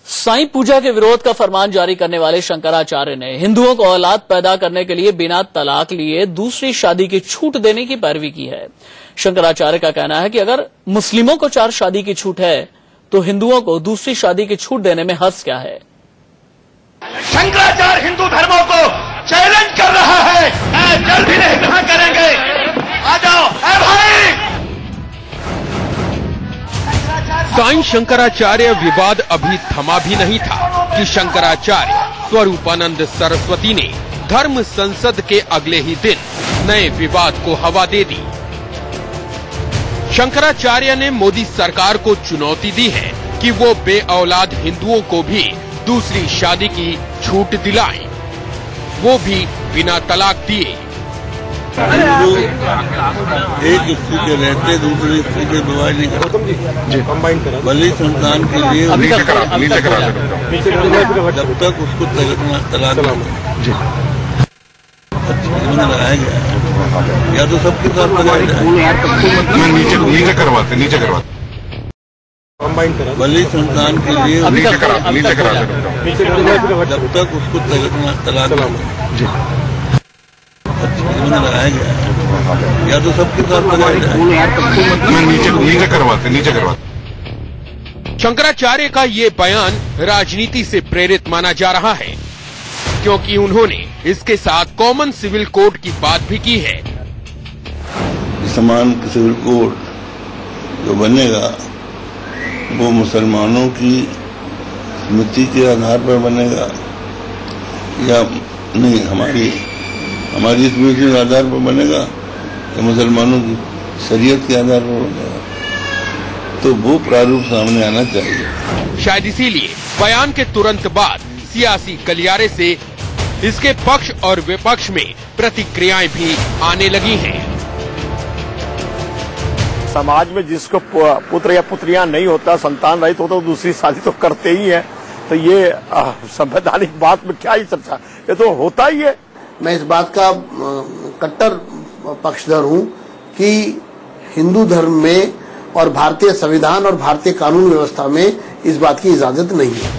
साईं पूजा के विरोध का फरमान जारी करने वाले शंकराचार्य ने हिंदुओं को औलाद पैदा करने के लिए बिना तलाक लिए दूसरी शादी की छूट देने की पैरवी की है। शंकराचार्य का कहना है कि अगर मुस्लिमों को 4 शादी की छूट है तो हिंदुओं को दूसरी शादी की छूट देने में हर्ज क्या है। शंकराचार्य हिंदू धर्मों को चैलेंज कर रहा है, जल्द ही नहीं कहां करेंगे, आ जाओ भाई। साईं शंकराचार्य विवाद अभी थमा भी नहीं था कि शंकराचार्य स्वरूपानंद सरस्वती ने धर्म संसद के अगले ही दिन नए विवाद को हवा दे दी। शंकराचार्य ने मोदी सरकार को चुनौती दी है कि वो बेऔलाद हिंदुओं को भी दूसरी शादी की छूट दिलाएं, वो भी बिना तलाक दिए। एक स्त्री के रहते दूसरी स्त्री के विवाह नहीं करते, भले संतान के लिए जब तक उसको तलाक लगाया गया या तो सबके साथ लगाया जाए, नीचे करवाते भले संतान के लिए जब तक उसको तलाक लगाया गया या तो सबके साथ लगाया जाए, नीचे करवाते। शंकराचार्य का ये बयान राजनीति से प्रेरित माना जा रहा है, क्योंकि उन्होंने इसके साथ कॉमन सिविल कोड की बात भी की है। समान सिविल कोड जो बनेगा वो मुसलमानों की स्मृति के आधार पर बनेगा या नहीं, हमारी स्मृति के आधार पर बनेगा या मुसलमानों की शरीयत के आधार पर बनेगा, तो वो प्रारूप सामने आना चाहिए। शायद इसीलिए बयान के तुरंत बाद सियासी गलियारे से इसके पक्ष और विपक्ष में प्रतिक्रियाएं भी आने लगी हैं। समाज में जिसको पुत्र या पुत्रियां नहीं होता, संतान रहित होता, तो दूसरी शादी तो करते ही है। तो ये संवैधानिक बात में क्या ही चर्चा, ये तो होता ही है। मैं इस बात का कट्टर पक्षधर हूं कि हिंदू धर्म में और भारतीय संविधान और भारतीय कानून व्यवस्था में इस बात की इजाजत नहीं है।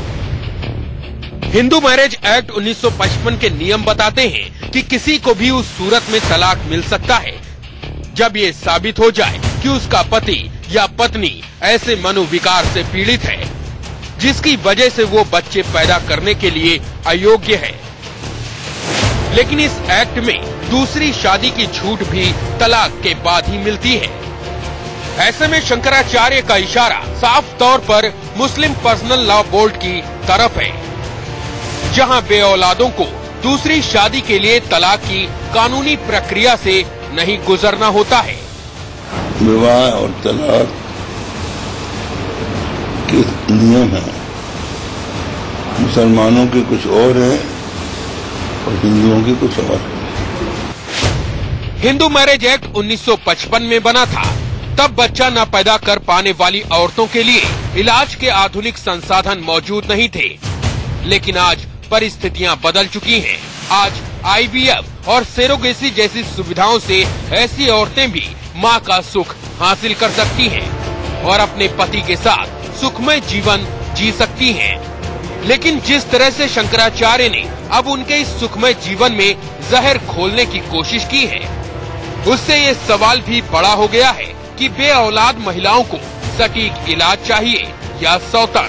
हिंदू मैरिज एक्ट 1955 के नियम बताते हैं कि किसी को भी उस सूरत में तलाक मिल सकता है जब ये साबित हो जाए कि उसका पति या पत्नी ऐसे मनोविकार से पीड़ित है जिसकी वजह से वो बच्चे पैदा करने के लिए अयोग्य है। लेकिन इस एक्ट में दूसरी शादी की छूट भी तलाक के बाद ही मिलती है। ऐसे में शंकराचार्य का इशारा साफ तौर पर मुस्लिम पर्सनल लॉ बोर्ड की तरफ है, जहां बेऔलादों को दूसरी शादी के लिए तलाक की कानूनी प्रक्रिया से नहीं गुजरना होता है। विवाह और तलाक के नियम हैं, मुसलमानों के कुछ और है और हिंदुओं के कुछ और है। हिंदू मैरिज एक्ट 1955 में बना था, तब बच्चा न पैदा कर पाने वाली औरतों के लिए इलाज के आधुनिक संसाधन मौजूद नहीं थे। लेकिन आज परिस्थितियां बदल चुकी हैं। आज IVF और सेरोगेसी जैसी सुविधाओं से ऐसी औरतें भी मां का सुख हासिल कर सकती हैं और अपने पति के साथ सुखमय जीवन जी सकती हैं। लेकिन जिस तरह से शंकराचार्य ने अब उनके इस सुखमय जीवन में जहर घोलने की कोशिश की है, उससे ये सवाल भी बड़ा हो गया है कि बेऔलाद महिलाओं को सटीक इलाज चाहिए या सौतन।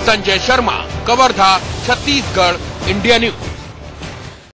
Sanjay Sharma, Kawardha, Chhattisgarh, India news.